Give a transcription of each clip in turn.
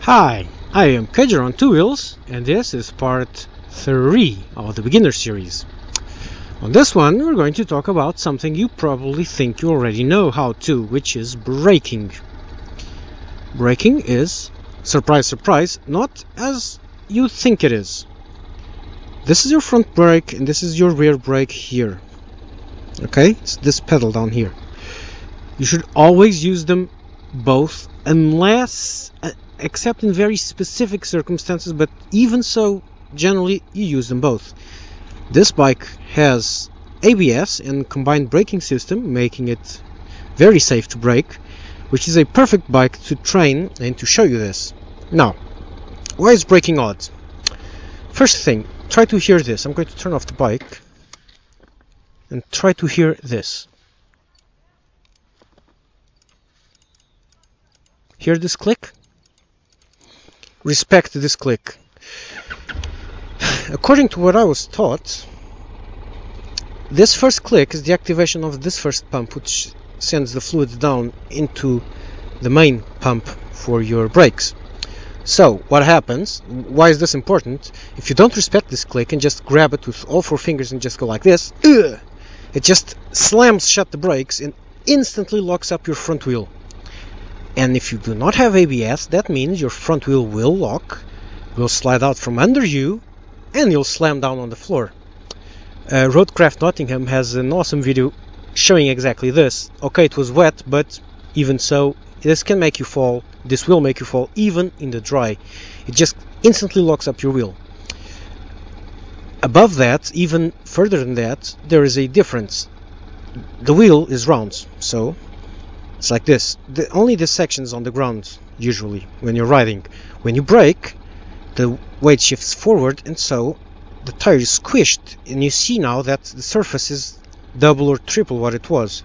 Hi, I am Kedger on Two Wheels, and this is part 3 of the beginner series. On this one, we're going to talk about something you probably think you already know how to, which is braking. Braking is, surprise surprise, not as you think it is. This is your front brake and this is your rear brake here. Okay, it's this pedal down here. You should always use them both, unless except in very specific circumstances, but even so, generally you use them both. This bike has ABS and combined braking system, making it very safe to brake, which is a perfect bike to train and to show you this. Now, why is braking odd? First thing, try to hear this. I'm going to turn off the bike and try to hear this. Hear this click? Respect this click. According to what I was taught, this first click is the activation of this first pump, which sends the fluid down into the main pump for your brakes. So what happens, why is this important? If you don't respect this click and just grab it with all 4 fingers and just go like this, it just slams shut the brakes and instantly locks up your front wheel. And if you do not have ABS, that means your front wheel will lock, will slide out from under you, and you'll slam down on the floor. Roadcraft Nottingham has an awesome video showing exactly this. Okay, it was wet, but even so, this can make you fall. This will make you fall even in the dry. It just instantly locks up your wheel. Above that, even further than that, there is a difference. The wheel is round, so it's like this. Only this section is on the ground, usually, when you're riding. When you brake, the weight shifts forward, and so the tire is squished, and you see now that the surface is double or triple what it was.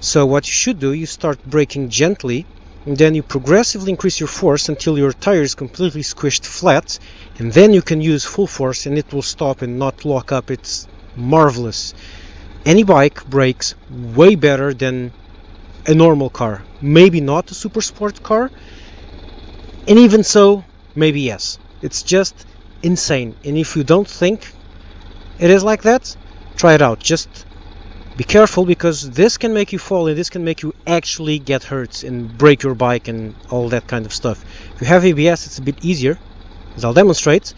So what you should do, you start braking gently, and then you progressively increase your force until your tire is completely squished flat, and then you can use full force and it will stop and not lock up. It's marvelous. Any bike brakes way better than a normal car. Maybe not a super sport car, and even so, maybe yes. It's just insane. And if you don't think it is like that, try it out. Just be careful, because this can make you fall and this can make you actually get hurt and break your bike and all that kind of stuff. If you have ABS, it's a bit easier, as I'll demonstrate,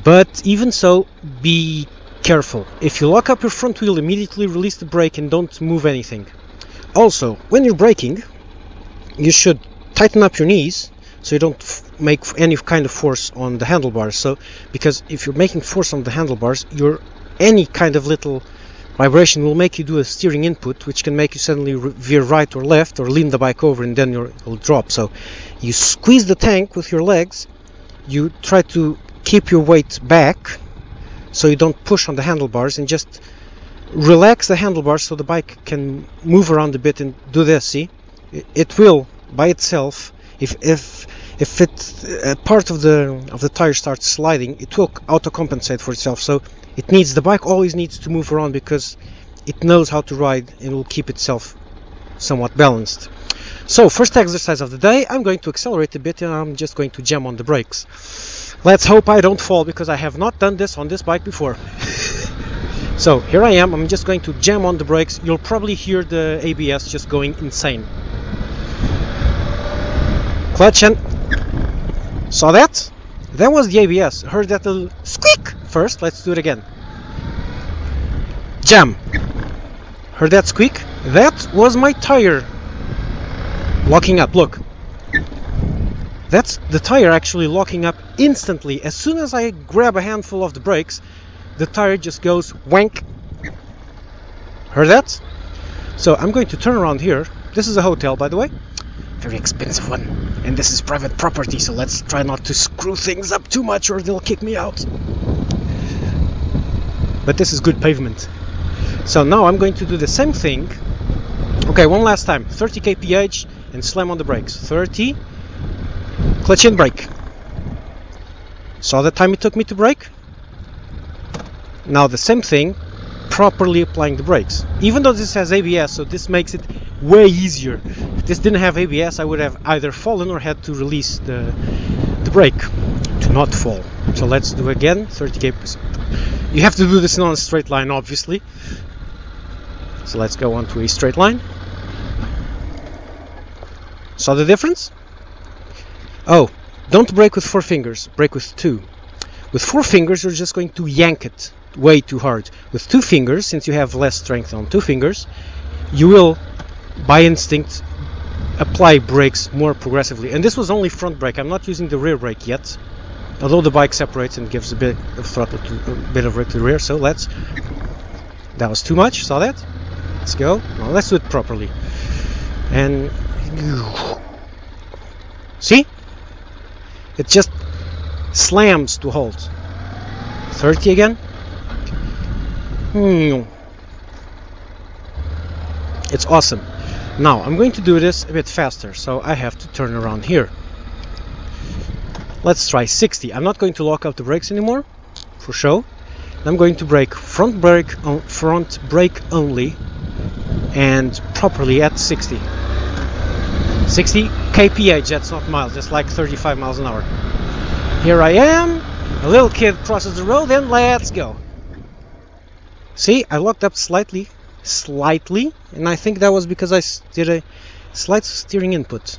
but even so, be careful. If you lock up your front wheel, immediately release the brake and don't move anything. Also, when you're braking, you should tighten up your knees so you don't make any kind of force on the handlebars. So, because if you're making force on the handlebars, any kind of little vibration will make you do a steering input, which can make you suddenly veer right or left, or lean the bike over, and then it'll drop. So you squeeze the tank with your legs, you try to keep your weight back so you don't push on the handlebars, and just relax the handlebars so the bike can move around a bit and do this. See, it will by itself. If part of the tire starts sliding, it will auto-compensate for itself. So the bike always needs to move around, because it knows how to ride and will keep itself somewhat balanced. So first exercise of the day, I'm going to accelerate a bit and I'm just going to jam on the brakes. Let's hope I don't fall, because I have not done this on this bike before. So here I am, I'm just going to jam on the brakes. You'll probably hear the ABS just going insane. Clutch and... Saw that? That was the ABS. Heard that little squeak first. Let's do it again. Jam. Heard that squeak? That was my tire locking up. Look. That's the tire actually locking up instantly. As soon as I grab a handful of the brakes, the tire just goes wank. Heard that? So I'm going to turn around here. This is a hotel, by the way. Very expensive one. And this is private property, so let's try not to screw things up too much or they'll kick me out. But this is good pavement. So now I'm going to do the same thing. Okay, one last time. 30 kph and slam on the brakes. 30. Clutch and brake. Saw the time it took me to brake? Now the same thing, properly applying the brakes. Even though this has ABS, so this makes it way easier. If this didn't have ABS, I would have either fallen or had to release the brake to not fall. So let's do again, 30 kph. You have to do this on a straight line, obviously. So let's go on to a straight line. Saw the difference? Oh, don't brake with 4 fingers, brake with 2. With 4 fingers, you're just going to yank it way too hard. With 2 fingers, since you have less strength on 2 fingers, you will, by instinct, apply brakes more progressively. And this was only front brake. I'm not using the rear brake yet, although the bike separates and gives a bit of throttle to a bit of brake to the rear. So let's. That was too much. Saw that? Let's go. Now let's do it properly. And see, it just slams to halt. 30 again. It's awesome. Now I'm going to do this a bit faster, so I have to turn around here. Let's try 60. I'm not going to lock out the brakes anymore, for show. I'm going to brake front brake only, and properly at 60. 60 kph. That's not miles. That's like 35 miles an hour. Here I am. A little kid crosses the road, and let's go. See, I locked up slightly, and I think that was because I did a slight steering input.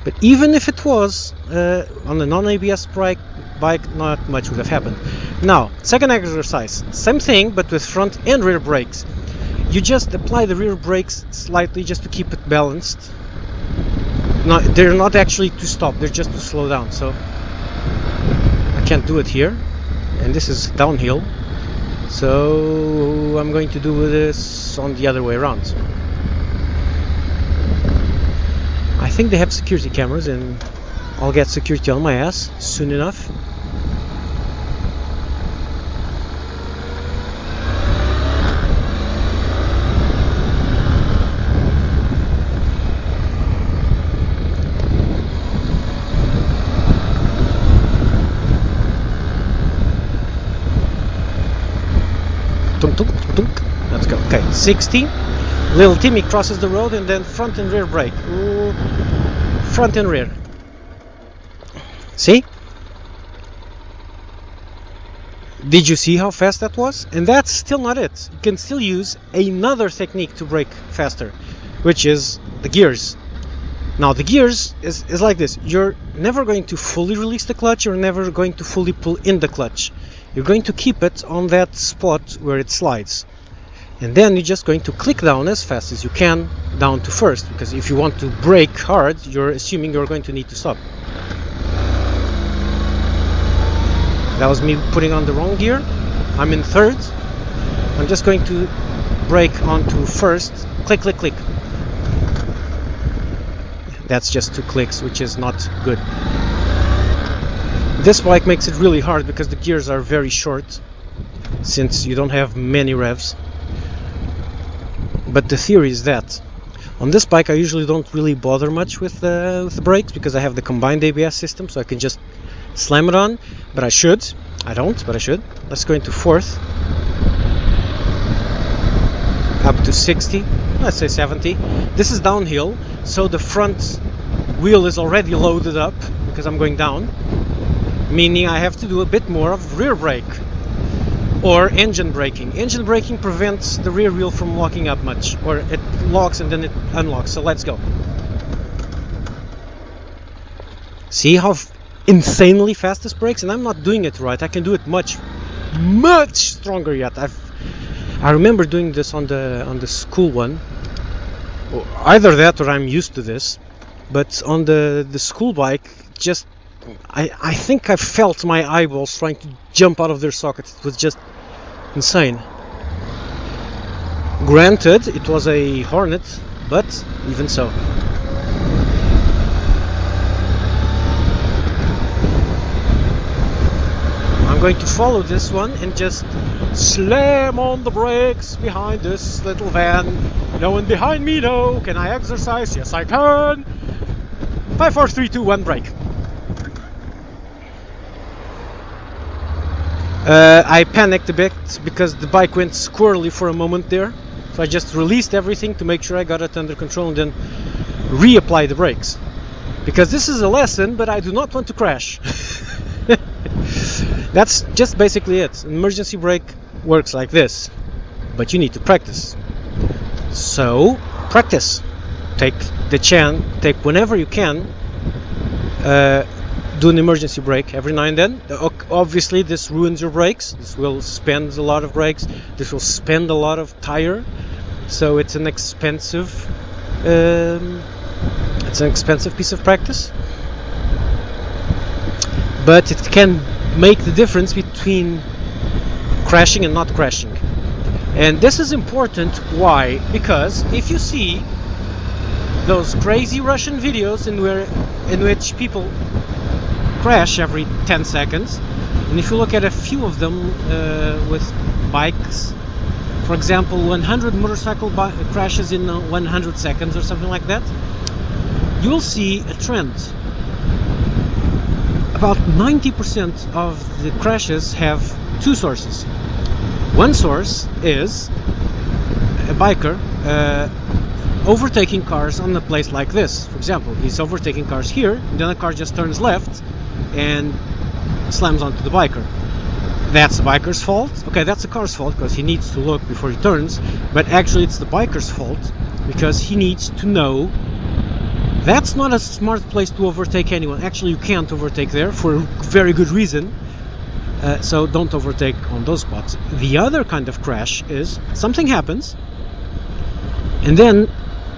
But even if it was on the non-ABS bike, not much would have happened. Now, second exercise, same thing but with front and rear brakes. You just apply the rear brakes slightly just to keep it balanced. No, they're not actually to stop, they're just to slow down. So I can't do it here, and this is downhill. So I'm going to do this on the other way around. I think they have security cameras, and I'll get security on my ass soon enough. Let's go. Okay, 60. Little Timmy crosses the road, and then front and rear brake. Ooh. Front and rear. See? Did you see how fast that was? And that's still not it. You can still use another technique to brake faster, which is the gears. Now the gears is like this. You're never going to fully release the clutch. You're never going to fully pull in the clutch. You're going to keep it on that spot where it slides. And then you're just going to click down as fast as you can down to first, because if you want to brake hard, you're assuming you're going to need to stop. That was me putting on the wrong gear. I'm in third. I'm just going to brake onto first. Click, click, click. That's just 2 clicks, which is not good. This bike makes it really hard because the gears are very short, since you don't have many revs. But the theory is that on this bike I usually don't really bother much with the brakes, because I have the combined ABS system, so I can just slam it on. But I should. I don't, but I should. Let's go into fourth. Up to 60. Let's say 70. This is downhill, so the front wheel is already loaded up because I'm going down, meaning I have to do a bit more of rear brake or engine braking. Engine braking prevents the rear wheel from locking up much, or it locks and then it unlocks. So let's go. See how insanely fast this brakes? And I'm not doing it right. I can do it much stronger yet. I remember doing this on the school one. Either that or I'm used to this. But on the school bike, just I think I felt my eyeballs trying to jump out of their sockets. It was just insane. Granted, it was a Hornet, but even so. I'm going to follow this one and just slam on the brakes behind this little van. No one behind me, no. Can I exercise? Yes, I can. 5, 4, 3, 2, 1, brake. I panicked a bit because the bike went squirrely for a moment there. So I just released everything to make sure I got it under control, and then reapply the brakes. Because this is a lesson, but I do not want to crash. That's just basically it. An emergency brake works like this, but you need to practice. So practice. Take whenever you can. Do an emergency brake every now and then. Obviously, this ruins your brakes. This will spend a lot of brakes. This will spend a lot of tire. So it's an expensive. It's an expensive piece of practice, but it can make the difference between crashing and not crashing. And this is important. Why? Because if you see those crazy Russian videos in which people crash every 10 seconds, and if you look at a few of them with bikes, for example 100 motorcycle crashes in 100 seconds or something like that, you will see a trend. About 90% of the crashes have two sources. One source is a biker overtaking cars on a place like this. For example, he's overtaking cars here, and then a car just turns left and slams onto the biker. That's the biker's fault. Okay, that's the car's fault because he needs to look before he turns, but actually it's the biker's fault because he needs to know that's not a smart place to overtake anyone. Actually, you can't overtake there for a very good reason. So don't overtake on those spots. The other kind of crash is something happens, and then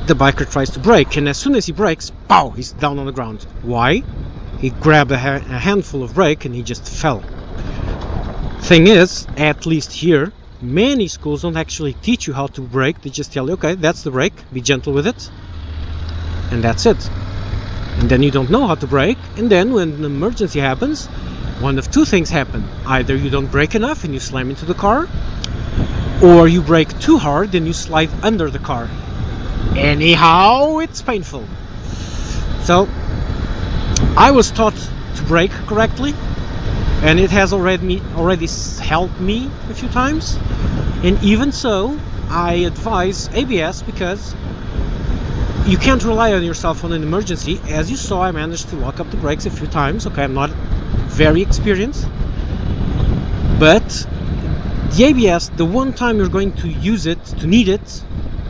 the biker tries to brake, and as soon as he brakes, pow, he's down on the ground. Why? He grabbed a handful of brake and he just fell. Thing is, at least here, many schools don't actually teach you how to brake. They just tell you, okay, that's the brake, be gentle with it, and that's it. And then you don't know how to brake, and then when an emergency happens, one of two things happen. Either you don't brake enough and you slam into the car, or you brake too hard and you slide under the car. Anyhow, it's painful. So I was taught to brake correctly, and it has already helped me a few times. And even so, I advise ABS because you can't rely on yourself on an emergency. As you saw, I managed to lock up the brakes a few times. Okay, I'm not very experienced, but the ABS, the one time you're going to use it, to need it,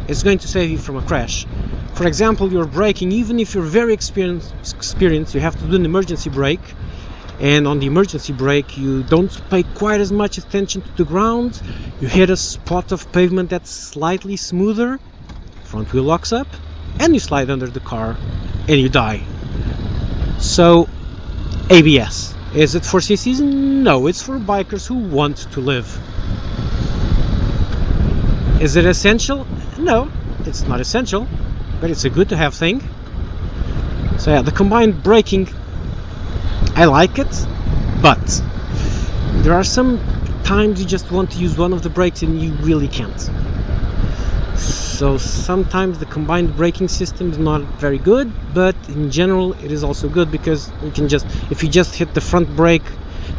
is going to save you from a crash. For example, you're braking, even if you're very experienced, you have to do an emergency brake, and on the emergency brake you don't pay quite as much attention to the ground. You hit a spot of pavement that's slightly smoother, front wheel locks up, and you slide under the car and you die. So ABS, is it for sissies? No, it's for bikers who want to live. Is it essential? No, it's not essential, but it's a good to have thing. So yeah, the combined braking, I like it, but there are some times you just want to use one of the brakes and you really can't. So sometimes the combined braking system is not very good, but in general it is also good because you can just, if you just hit the front brake,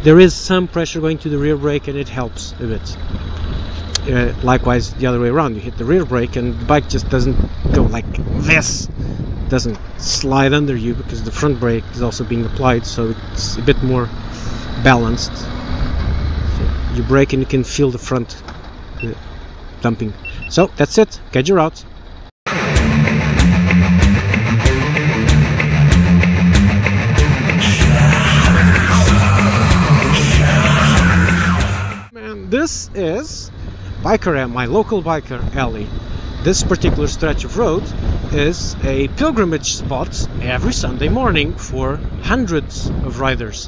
there is some pressure going to the rear brake and it helps a bit. Likewise the other way around, you hit the rear brake and the bike just doesn't go like this, doesn't slide under you because the front brake is also being applied, so it's a bit more balanced. So you brake and you can feel the front dumping. So that's it, get your out. And this is my local biker alley. This particular stretch of road is a pilgrimage spot every Sunday morning for hundreds of riders.